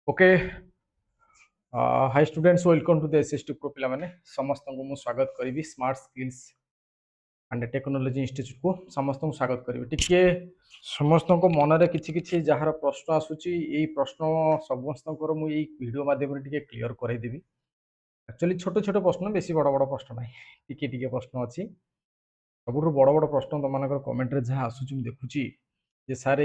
Okay hi students welcome to the SST प्रो पिला माने समस्त को मु स्वागत करी smart skills and technology institute को समस्त को स्वागत करी टिके समस्त को मन रे किछि किछि जहार प्रश्न आसुची एई प्रश्न समस्त को मु एई वीडियो माध्यम रे टिके क्लियर करै देबी एक्चुअली छोट छोट प्रश्न बेसी बड़ बड़ प्रश्न नाही टिके टिके प्रश्न अछि सबुठु बड़ बड़ प्रश्न तुम मानकर कमेंट रे जहा आसुची मु देखुची जे सारे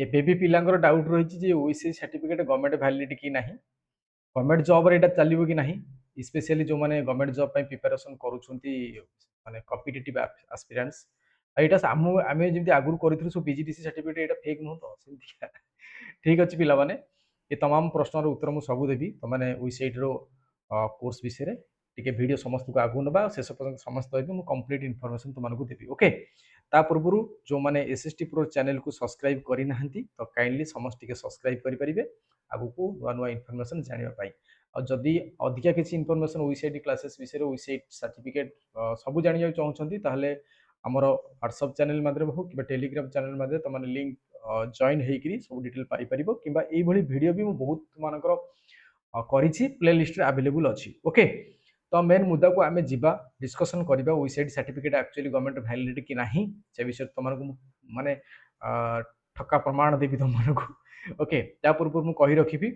एबे भी पिलांगर डाउट रहिछि जे ओईसी सर्टिफिकेट गवर्नमेंट वैलिडिटी की नाही गवर्नमेंट जॉब रे एटा चलिबो कि नाही स्पेशली जो माने गवर्नमेंट जॉब पय प्रिपरेशन करूछंती माने कॉम्पिटिटिव एस्पिरेंट्स एटा आमे जेमति आगुर करिथु सो पीजीडीसी सर्टिफिकेट एटा फेक न तो सेमति ठीक अछि पिला माने ए तमाम प्रश्न रो उत्तर मु सब देबी त माने वेबसाइट रो कोर्स विषय रे टिके वीडियो समस्त को आगु नबा शेष पर्यंत समस्त देबी मु कंप्लीट इन्फॉर्मेशन तुमन को देबी ओके ता पूर्वरु जो माने एसएसटी प्रो चैनल को सब्सक्राइब करि नाहंती तो काइंडली समस्त टिके सब्सक्राइब करि परिबे आगु को नुआ नुआ इन्फॉर्मेशन जानिबा पाई और जदि अधिका किसी इन्फॉर्मेशन वेबसाइट क्लासेस विषय वेबसाइट सर्टिफिकेट सब जानिया चाहछंती ताहले हमर व्हाट्सएप चैनल माध्यम हो कि टेलीग्राम चैनल माध्यम तमन लिंक जॉइन हेकरी सब डिटेल पाई परिबो किबा एई भली वीडियो भी मु बहुत मानकर करिछि प्लेलिस्ट रे अवेलेबल अछि ओके तो मेन मुद्दा को आमे जिबा डिस्कशन करिबा website certificate actually government validity कि नाही से विषय तमन को माने ठक्का प्रमाण देबी तमन को ओके ता पूर्व मु कहि रखिबी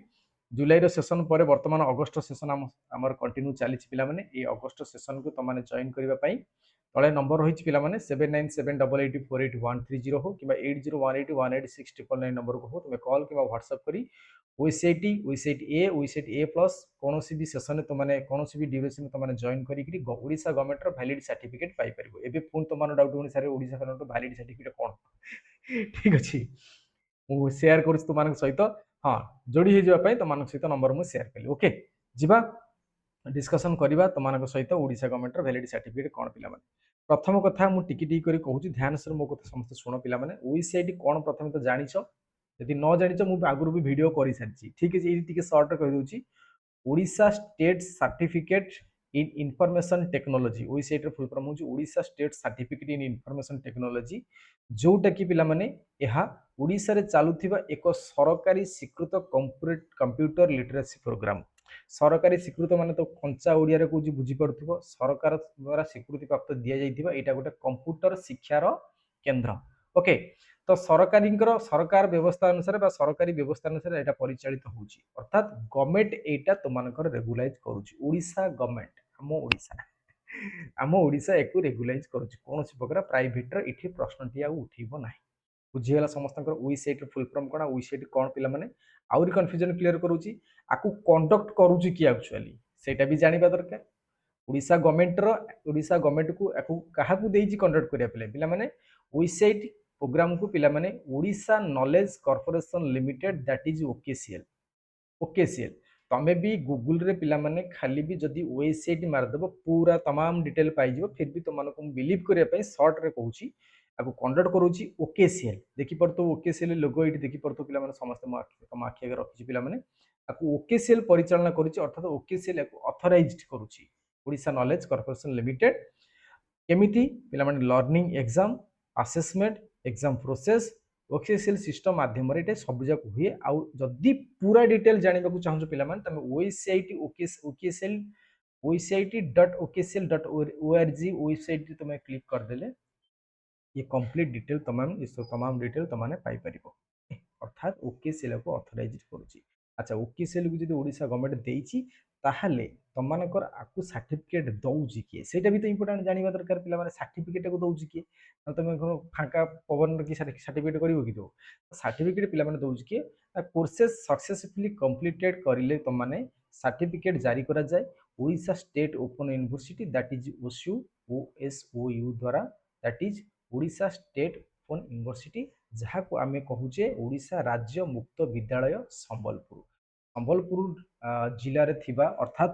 जुलाई रो सेशन पर वर्तमान अगस्त सेशन हमर कंटिन्यू चली पिला माने ए अगस्त सेशन को तमाने जॉइन करबा पई तळे नंबर रही पिला माने 7978848130 हो किबा 8018186999 नंबर को हो तुमे कॉल किबा व्हाट्सएप करी वेबसाइट ए प्लस कोनोसी भी सेशन तमाने कोनोसी भी ड्यूरेशन तमाने जॉइन करी कि ओडिसा गवर्नमेंट रो वैलिड सर्टिफिकेट पाई परिबो एबे फोन तमानो डाउट होनी सारे ओडिसा गवर्नमेंट रो वैलिड सर्टिफिकेट कोन ठीक अछि मु शेयर करछ तुमान सहित हाँ जोड़ी हो तुम सहित नंबर मुझे सेयार कली ओके जीवा डिस्कसन करवा तुम सहित ओडिशा गवर्नमेंट वैलिड सर्टिफिकेट कौन पिला प्रथम कथा मुझे टिकी टिकी करी कहूँ ध्यान से मो कथा समस्त शुण पिला ओईसीआईटी कौन प्रथम तो जानिछ यदि न जानिछ मुझे आगुरी भी वीडियो कर सारी ठीक है ये सर्ट कही दूसरी Odisha state certificate in information technology OECIT full form होची Odisha state certificate in information technology जोटा कि पिला माने यह ओडिशा रे चालुथिबा एक सरकारी स्वीकृत कंप्यूटर लिटरेसी प्रोग्राम सरकारी स्वीकृत माने तो कंचा ओडिया रे कोजी बुझी पड़थुबो सरकार द्वारा स्वीकृति प्राप्त दिया जाइथिबा एटा गोटे कंप्यूटर शिक्षार केंद्र ओके तो सरकार व्यवस्था अनुसार बा सरकारी व्यवस्था अनुसार एटा परिचालित होउची अर्थात गवर्नमेंट एटा तुमनकर रेगुलाइज करूची ओडिशा गवर्नमेंट आम ओडिशा एको रेगुलाइज करूची कोनोसी प्रकार प्राइवेट रो इठी प्रश्नटी आ उठिबो नाही बुझीगला समस्त वेबसाइट फुल फॉर्म कौन वेबसाइट कौन पिला माने आउरी कन्फ्यूजन क्लियर करूची आकु कंडक्ट करूची कि एक्चुअली सेटा भी जानिबा दरकार ओडिशा गवर्नमेंट को आकु काहा को देइची कंडक्ट करिया पिला माने वेबसाइट प्रोग्राम को पिला माने Odisha knowledge corporation limited that is OKCL तमे भी गूगल रे पिला माने खाली भी जदी वेबसाइट मार दबो पूरा तमाम डिटेल पाई जिवो फिर भी तुमनको बिलीव करिया पई शॉर्ट रे कहूची आकु कंडक्ट करूची ओकेसीएल देखि परतो ओकेसीएल लोगो इटी देखि परतो पिला माने समस्त तम आखि आगे रखिची पिला माने आकु ओकेसीएल परिचालना करूची अर्थात ओकेसीएल आकु ऑथराइज्ड करूची ओडिशा नॉलेज कॉर्पोरेशन लिमिटेड केमिति पिला माने learning exam assessment exam process OKCL system माध्यम रे एटे सब जाक हुए आउ जदी पूरा डिटेल जानिबा को चाहछो पिला माने तमे वेबसाइट ओकेसीएल website.okcl.org वेबसाइट तुम क्लिक कर देले ये कंप्लीट डिटेल तमाम डिटेल तमाने पाई परिबो अर्थात ओकेसीएल को ऑथराइज्ड करूची अच्छा ओकेसीएल को जदी ओडिशा गवर्नमेंट देइची ताहले तमानकर आकु सर्टिफिकेट दउची के सेटा भी तो इंपोर्टेंट जानिबा दरकार पिला माने सर्टिफिकेट को दउची के तमे फांका पवन की सर्टिफिकेट करिवो कि दो सर्टिफिकेट पिला माने दउची के कोर्सेस सक्सेसफुली कंप्लीटेड करिले तमाने सर्टिफिकेट जारी करा जाय Odisha state open university that is OSOU द्वारा that is Odisha state open university जहाँ को आमे कहूचे ओडिशा राज्य मुक्त विद्यालय संबलपुर जिले रे थिबा अर्थात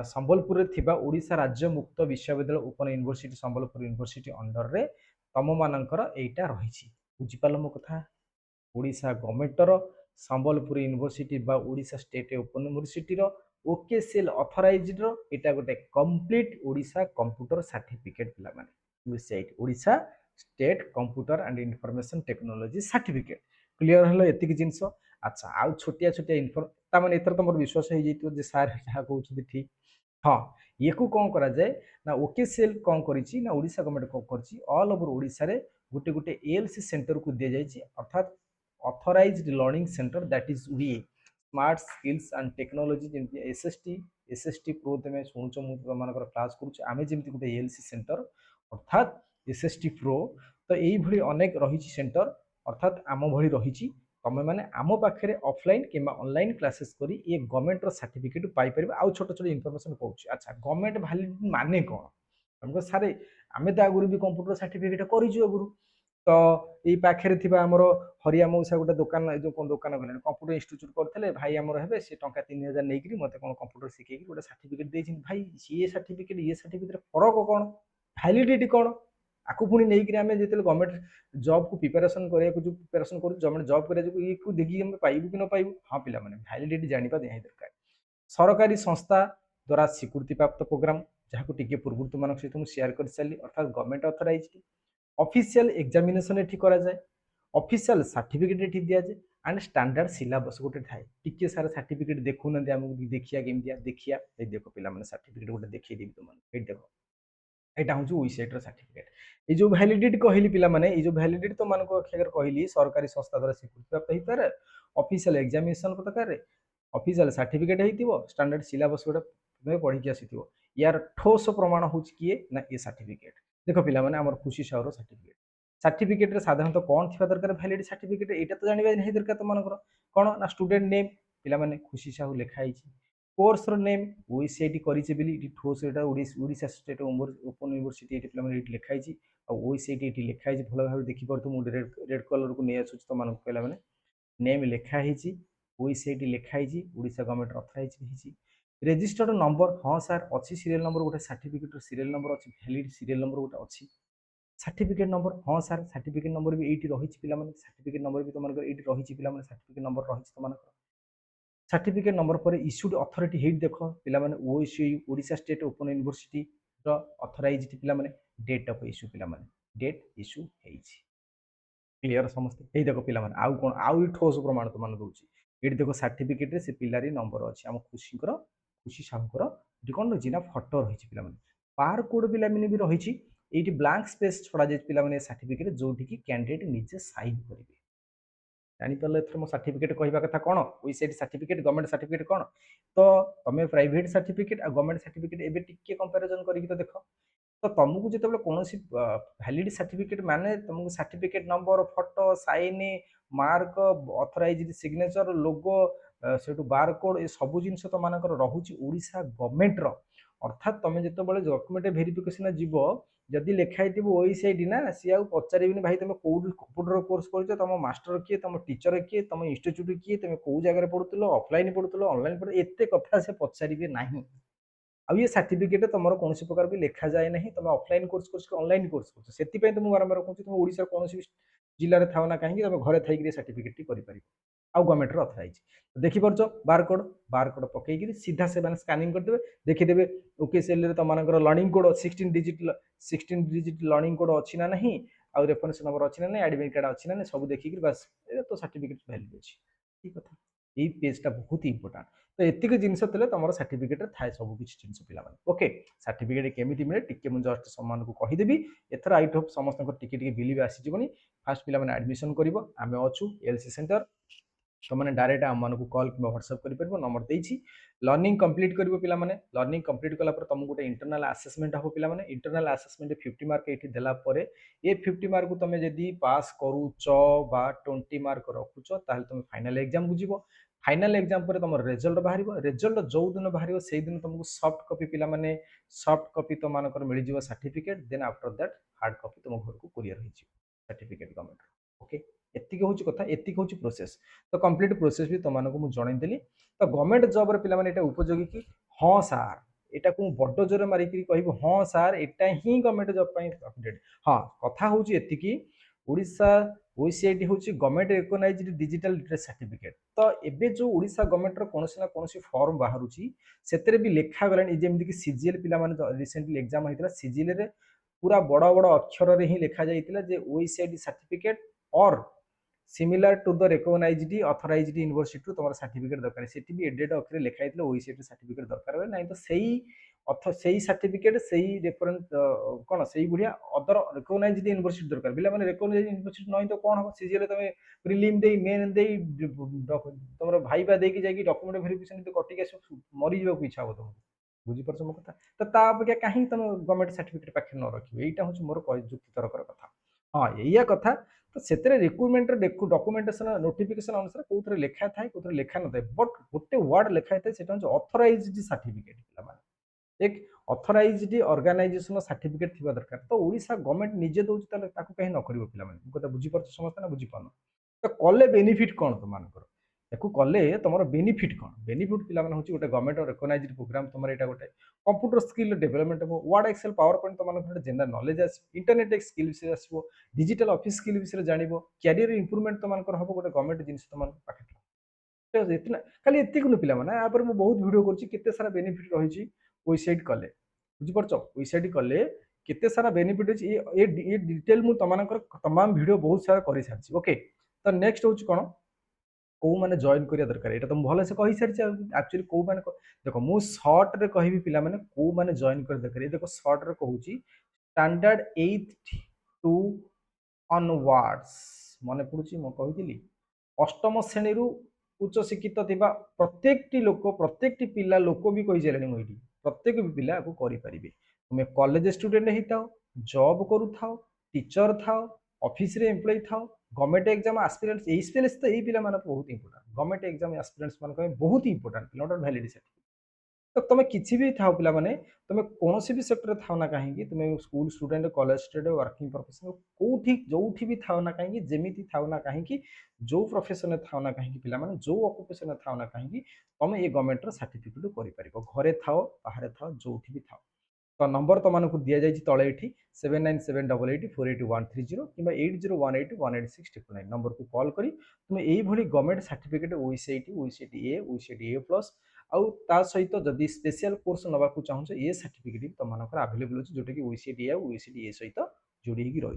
संबलपुर रे थिबा ओडिशा राज्य मुक्त विश्वविद्यालय open university Sambalpur university under रे तम मानकर एटा रहिछि बुझि पालो मो कथा ओडिशा गवर्नमेंट रो संबलपुर यूनिवर्सिटी बा ओडिशा स्टेट ओपन यूनिवर्सिटी रो ओकेसीएल ऑथराइज्ड रो एटा गोटे कंप्लीट ओडिशा कंप्यूटर सर्टिफिकेट पिला माने website Odisha state computer and information technology certificate clear हलो एतिक जिंस अच्छा आउ छोटिया छोटिया इनफॉर्म ता माने एतर तो मोर विश्वास हो जैतो जे सर जहाँ कहउछथि ठीक हाँ ये को कौन करा जाए ना ओकेसीएल कौन करिछि ना ओडिशा गवर्नमेंट कौन करिछि ऑल ओवर ओडिशा रे गुटे गुटे एएलसी सेंटर को दिया जाइछि अर्थात authorized learning centre that is ODA smart skills and technology जेमति एसएसटी प्रो तमे सुनछो मु तमनकर क्लास करूछ आमे जेमति गुटे एएलसी सेंटर अर्थात एसएसटी प्रो तो एई भली अनेक रहिछि सेंटर अर्थात आम भली रहिछि तमे माने आम पाखे ऑफलाइन कि ऑनलाइन क्लासेस करी ये गवर्नमेंट रो सर्टिफिकेट पाई परिबे आउ छोट छोट इनफॉरमेशन कहूँ अच्छा गवर्नमेंट वैलिडिटी माने कौन हमको सारे आमे तो आगुरी भी कंप्यूटर सर्टिफिकेट करिजु आगुरी तो ये पाखे थिबा हमर हरिया मौसा गोटे दुकान जो दुकान कहले कंप्यूटर इंस्टीट्यूट करथिले भाई हमर हेबे से टंका 3000 नेकरी मते कोन कंप्यूटर सिखेकी गोटे सर्टिफिकेट देछिन भाई ये सर्टिफिकेट फरक कोन वैलिडिटी कोन आकु पुणी नहीं आम जो गवर्नमेंट जॉब को प्रिपेरेसन करा जो प्रिपेरेसन कर गवर्नमेंट जॉब करा ये को देखिए हम पाइबू कि न पाइबू हाँ पे वैलिडिटी जाना निहाती दरकार सरकारी संस्था द्वारा स्वीकृति प्राप्त प्रोग्राम जहाँ टी पूर्व तुम सहित मुझे सेयार कर सारी अर्थात गवर्नमेंट अथराइज ऑफिशियल एग्जामिनेशन एठी करा जाए ऑफिशियल सर्टिफिकेट एठी दिया जाए एंड स्टैंडर्ड सिलेबस गोटे थाए टिके सारा सर्टिफिकेट देखु ना आमको देखिया केमतिया देखिया ए देखो पिला माने सर्टिफिकेट गोटे देखै देबी तुम ए देखो एटा हूँ वेबसाइट सर्टिफिकेट ये जो वैलिडिटी कहली पिला माने ये जो वैलिडिटी तो मान अगर कहली सरकारी संस्था द्वारा स्वीकृत प्राप्त होई पारे ऑफिशियल एग्जामिनेशन प्रकार ऑफिशियल सर्टिफिकेट होइतिबो स्टैंडर्ड सिलेबस गोटे तुम पढ़ी के आसीथिबो यार ठोस प्रमाण होउछ किए ना ये सर्टिफिकेट देखो पिला माने हमर खुशी सावर सर्टिफिकेट सर्टिफिकेट रे साधारणतः कौन थिबा दरकार वैलिड सर्टिफिकेट एटा तो जानिबा नहीं दरकार तो मानकर कोन ना स्टूडेंट नेम पिला माने खुशी साहू लिखा आइछि कोर्स रो नेम ओईसीआईटी करिছে बेली इटी ठोस एटा Odisha state open university eighty पिला माने इटी लिखा आइछि आ ओईसीआईटी एटी लिखा आइछि भलो भाबे देखि परतु मु रेड कलर को नै आसुछ तो मानक पिला माने नेम लिखा आइछि ओईसीआईटी लिखा आइछि ओडिशा गवर्नमेंट ऑथराइज हिछि रजिस्टर्ड नंबर हाँ सर अच्छी सीरियल नंबर गोटे सर्टिफिकेट सीरियल नंबर अच्छी वैलिड सीरियल नंबर गोटे अच्छी सर्टिफिकेट नंबर हाँ सर सर्टिफिकेट नंबर भी एटी रहिछि पिला माने सर्टिफिकेट नंबर भी तुमनकर एटी रहिछि पिला माने सर्टिफिकेट नंबर रहिछि तुमनकर सर्टिफिकेट नंबर पर इश्यूड अथॉरिटी हेड देख पिला माने OSU Odisha state open university रो अथराइज्ड पिला माने डेट ऑफ इश्यू पिला माने डेट इश्यू हेछि क्लियर समस्त एई देखो पिला माने आउ कोन आउ ठोस प्रमाण तो मान दोछि एटी देखो सर्टिफिकेट रे से पिलारी नंबर अछि हम खुशी साहूकर एटी कोन रहिछि ना फोटो रहिछि पिला माने बार कोड पिला माने भी रहिछि एटी ब्लैंक स्पेस छोड़ा जाय पिला माने सर्टिफिकेट जोठी की कैंडिडेट निजे साइन करिवे जानीपारे एथर मो सर्टिफिकेट कहवा कथा कौन ओईसीआईटी सर्टिफिकेट गवर्नमेंट सर्टिफिकेट कौन तो तुम प्राइवेट सर्टिफिकेट आ गवर्नमेंट सर्टिफिकेट एबे टिके कंपैरिजन करिक तो देख तो तुमको जिते कौन वैलिड सर्टिफिकेट माने तुमको certificate number photo sign mark authorized signature logo सेठू बारकोड ये सब जिन तो मानकर रहुची ओडिशा गवर्नमेंट रो अर्थात तुम जिते डॉक्यूमेंट वेरिफिकेशन जीव जदि लिखाई थी ओईसीआईटी ना सी आउ पचारे भाई तुम कौ कंप्यूटर कोर्स कर तुम मास्टर किए तुम टीचर किए तुम इंस्टीट्यूट किए तुम कौ जगह पढ़ुल ऑफलाइन पढ़ुल ऑनलाइन पढ़ एत कथा से पचारे ना आउ ये सर्टिफिकेट तुम कौन प्रकार भी लिखा जाए ना तुम ऑफलाइन कोर्स कर ऑनलाइन कोर्स कर तुम बारंबार कहूँ तुम ओडिशा कौन जिले में थाओ ना कहीं तुम घरे थी सर्टिफिकेट कर आउ गवर्नमेंट अथराइज देखिपार बारकोड पकईकि सीधा से स्कानिंग करदे देखीदे ओकेसीएल तुम learning code 16 digit learning code अच्छी ना नहीं आउ रेफरेंस नंबर अच्छी ना नहीं एडमिट कार्ड अच्छी ना सब देखिक बस तो सर्टिफिकेट वैल्यू अच्छी ठीक कथा ये पेजटा बहुत इंपोर्टाट तो एतिक जिनस तुम सर्टिफिकेट थाए सब किसी जिन पिला ओके सर्टिफिकेट केमी मिले टी मुझे जस्ट सम्मान को कहीदेवी एथर आई होप समस्त टी बिलीव आसीजी फास्ट पिला एडमिशन कर आम अच्छू एलसी सेंटर तो मैंने डायरेक्ट आम मानक कॉल कि व्हाट्सएप कर नंबर देती लर्निंग कंप्लीट कर पिला लर्निंग कंप्लीट कला तुमको गोटे इंटरनल आसेसमेंट हम पिला इंटरनल आसेसमेंट 50 मार्क ये देलापर ये 50 मार्क को तुम जदि पास करुच बा 20 मार्क रखुच ताल तुम फाइनल एग्जाम को जीव फाइनल एग्जाम पर तुम रिजल्ट बाहर रिजल्ट जो दिन बाहर से दिन तुमको सॉफ्ट कॉपी पिला सॉफ्ट कॉपी तुम मानकर मिल certificate then after that hard copy तुम घर को कुरियर हो सर्टिफिकेट गवर्नमेंट ओके एतिक हूँ कथा एतिक हूँ प्रोसेस तो कंप्लीट प्रोसेस भी तुमको मुझे जनईदेली तो गवर्नमेंट जॉब रे पिला माने उपयोगी कि हाँ सार एटा को बड़ जोर मारिक कह हाँ सार एटा ही गवर्नमेंट जॉब अपडेट हाँ कथा हूँ एतिकी ओडिशा ओईसीआईटी हूँ government recognised digital literacy certificate तो एबे जो ओडिशा गवर्नमेंट रो कोनोसी ना कोनोसी फॉर्म बाहरुची सेतरे भी लिखा गलानी जेमि कि सीजीएल पिला माने रिसेंटली एग्जाम होइतला सीजीएल रे पूरा बड़ बड़ अक्षर रे ही लिखा जाइतिला जे ओईसीआईटी सर्टिफिकेट और similar to the recognized authorized university तुम सर्टिफिकेट दरकार से एडेड अक्षर लिखाई ओईसीटी सर्टिफिकेट दरकार ना तो सही सर्टिफिकेट सही रेफरेंस कौन से भाया अदर रिकग्नाइज्ड यूनिवर्सिटी दरकार पे रिकग्नाइज्ड यूनिवर्सिटी नहीं तो कौन हम सीजीएल तुम प्रिलिम दे मेन दे तुम भाईबा देकी जाइए डॉक्यूमेंट वेरिफिकेशन कटिक आस मरी जावाक इच्छा हो तुमको बुझीपार मो कथा तो अपेक्षा कहीं तुम गवर्नमेंट सर्टिफिकेट पाखे न रख यहाँ हूँ मोर युक्तितरकर कथा हाँ या कथा तो से रिक्रुटमेंट डॉक्यूमेंटेशन नोटिफिकेशन अनुसार कौन लिखा थाए कौन लिखा न था बट गोटे वर्ड लिखा था से अथराइज्ड सर्टिफिकेट पे एक अथराइज्ड ऑर्गेनाइजेशन सर्टिफिकेट थी दरकार तो ओडिशा गवर्नमेंट निजे दौर कहीं न कर पे बुझीपार समस्त ना बुझीपार तो कले बेनिफिट कौन तुम याकू कले तुम बेनिफिट कौन बेनिफिट पे हूँ गोटे गवर्नमेंट रिकग्नाइज्ड प्रोग्राम तुम यहाँ गोटे कंप्यूटर स्किल डेवलपमेंट हम वर्ड एक्सेल पावर पॉइंट तुम गोटे जनरल नॉलेज आस इंटरनेट स्किल विषय आसो डिजिटल ऑफिस स्किल विषय जान कैरियर इंप्रूवमेंट तुम हम गोटे गवर्नमेंट जिन तुम पाखे खाली एति पे मुझे बहुत भिड कर सारा बेनिफिट रही वेबसाइट कले बुझीपार वेबसाइट कले केते सारा बेनिफिट अच्छी ये डिटेल मुझे तमाम वीडियो बहुत सारा कर सारी ओके तो नेक्स्ट हूँ कौन कौ मैंने जॉइन करिया दरकार यहाँ तो भल से कही सारी एक्चुअली कौ मैंने देख मु सर्ट रे कहबी पिला माने कौ मैंने जॉइन कर दरकार ये देखो सर्ट रे कहूची स्टैंडर्ड 8 टू ऑनवर्ड्स मन पड़ुची मो कहितली अष्टम श्रेणी रु उच्च शिक्षित थिबा प्रत्येक लोक प्रत्येक पिला लोक भी कहि जेलेनी मोइटी प्रत्येक भी पिला को करि परिबे तुमे कॉलेज स्टूडेंट हिताओ जॉब करू थाओ टीचर थाओ ऑफिस रे एम्प्लॉय थाओ गवर्नमेंट एग्जाम एस्पिरेंट्स एई स्पेस तो एई पिला माने बहुत इंपोर्टेंट गवर्नमेंट एग्जाम एस्पिरेंट्स मान को बहुत इंपोर्टेंट नॉट वैलिड सर्टिफिकेट तो तुम किसी भी थाओ पिला माने तुम कौन भी सेक्टर थाओ ना कहीं तुम school student college student working profession कौटी जो भी थाओ ना कहीं जेमिति थाओ ना कहीं जो प्रोफेशन थाओ ना कहीं पिला माने जो ऑक्युपेशन थाओ ना कहीं तुम ये गवर्नमेंट सर्टिफिकेट करि परिबो घरे थाओ बाहर थाओ जो भी थाओ तो नंबर तुमको दि जाए तले ये 7978848130 कि 8018186189 नंबर को कॉल करी तुम यही गवर्नमेंट सर्टिफिकेट ओईसीटी ओईसीटी ए प्लस आउ ता सहित जदि स्पेशल कोर्स नवाक चाहूँ ये सर्टिफिकेट तुम आवेलेबल अच्छे जोटा कि ओईसीटी ओईसीटी ए सहित जोड़ी रही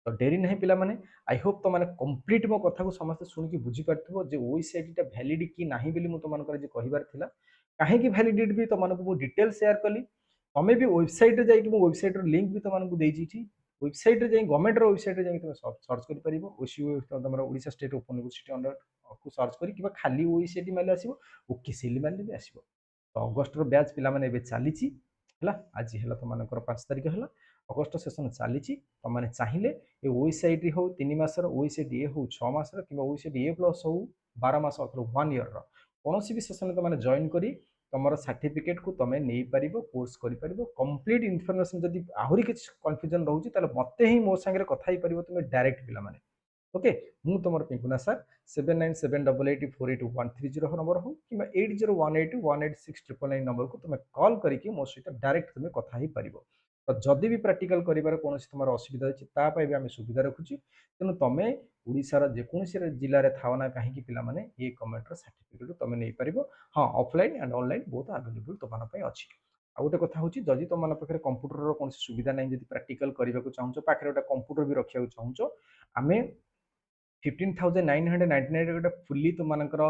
तो डेरी ना पिला माने आई होप तो मैंने कंप्लीट मो कथा को समस्त शुणिकी बुझीपार जे ओईसीटी वैलिड कि ना बोली तुमको कहबार था कहीं वैलिडिटी भी तुमको डिटेल सेयार कली तुम्हें भी वेबसाइट जाकि वेबसाइट लिंक भी तुमको देती वेबसाइट गवर्नमेंट वेबसाइट तुम सर्च कर तुम Odisha state open university under को सर्च कर खाली ओईसीटी मारे आसो ओकेसीएल मारे भी आसो तो अगस्ट बैच पे चली आज है तुम 5 तारीख है अगस्ट सेसन चली तुम चाहिए ये ओईसीटी हो 3 मासर ओईसीटी ए हो 6 मासर कि ओईसीटी ए प्लस हो 12 मास अथवा 1 ईयर कौन भी सेसन तुम जॉइन करी तुम सर्टिफिकेट को तुम नहीं पार कोर्स कर कंप्लीट इनफर्मेशन जब आहरी किसी कन्फ्यूजन रोचे मत ही मो सागर कथा ही पार तुम डायरेक्ट पिला माने ओके मु तुम पिंकुना सर 7978848130 नंबर हो कि 80181869 नंबर को तुम कॉल करके मो सहित डायरेक्ट तुम कथा ही पार तो जदि भी प्रैक्टिकल कर कौन तुम असुविधा अच्छी तापाई भी आम सुविधा रखुची तेणु तुम ओडार जेकोसी जिले में थाओ ना कहीं पे ये गवर्नमेंट सर्टिफिकेट तुम नहीं पार हाँ ऑफलाइन एंड ऑनलाइन बहुत आवेलेबल तुम अच्छी आ गोटे कथा हूँ जदि तुम पाखे कंप्यूटर कौन सुविधा ना जब प्रैक्टिकल करने को चाहूँ पाखे गोटे कंप्यूटर भी रखा चाहूँ आम 15,999 गोटे फुली तुमकर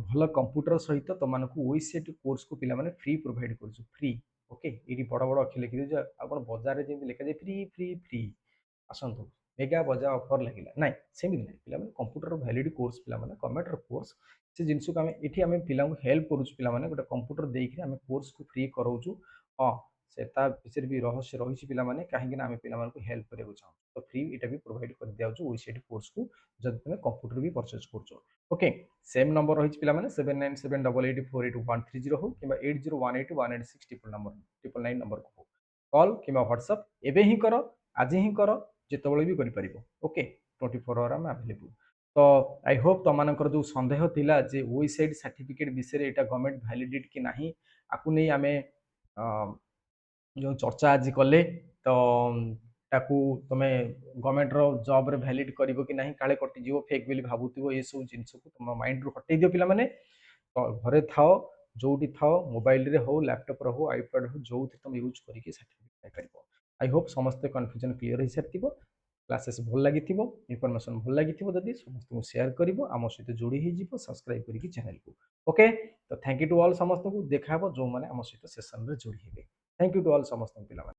भल कंप्यूटर सहित तुमको ओईसीटी कोर्स को पिला फ्री प्रोवाइड कर फ्री ओके ये बड़ बड़ अक्षर लिखी दे आप बाजार में जमी लिखा जाए फ्री फ्री फ्री आसतु मेगा बजा ऑफर लगे ना सेमती ना पे कंप्यूटर वैलिड कोर्स पे गवर्नमेंट कोर्स से जिन को आम पिला हेल्प करुँ गोटे कंप्यूटर देकर आम कोर्स को फ्री कराऊँ हाँ से विषय भी रहस्य रही पे कहीं आम पे हेल्प करने चाहूँ तो फ्री ये भी प्रोवाइड कर दिया ओईसीटी कोर्स को जब तुम कंप्यूटर भी परचेज कर ओके सेम नंबर रही पे 7978848130 हो कि 8018186189 नंबर को हो कॉल कि व्हाट्सअप एवं ही कर आज ही कर जिते भी कर ओके 24 आवर आम आवेलेबल तो आई होप तुमर जो सन्देह थिला जे ओईसीटी सर्टिफिकेट विषय यहाँ गवर्नमेंट वैलिडिटी कि ना आपको नहीं आम जो चर्चा आज कले तो ताकू तुम गवर्नमेंट जॉब रे वैलिड कर कि ना काले कटिज फेक बोली भावुव ये सब जिन को तुम माइंड रू हटई दियो पे तो घरे थाओ जोटी थाओ मोबाइल रे हो लैपटॉप रे हो आईपैड हो जो तुम यूज करके सर्टिफिकेट पाई आई होप समस्त कन्फ्यूजन क्लीयर हो सारी क्लासेस भल लगी इनफॉरमेशन भल लगी जदि समस्त को शेयर कर आम सहित जोड़ी हो सब्सक्राइब करके चैनल को ओके। तो थैंक यू टू ऑल समस्त को देखा जो मैंने आम सहित सेशन में जोड़ी हे। थैंक यू टू ऑल समस्त पिला।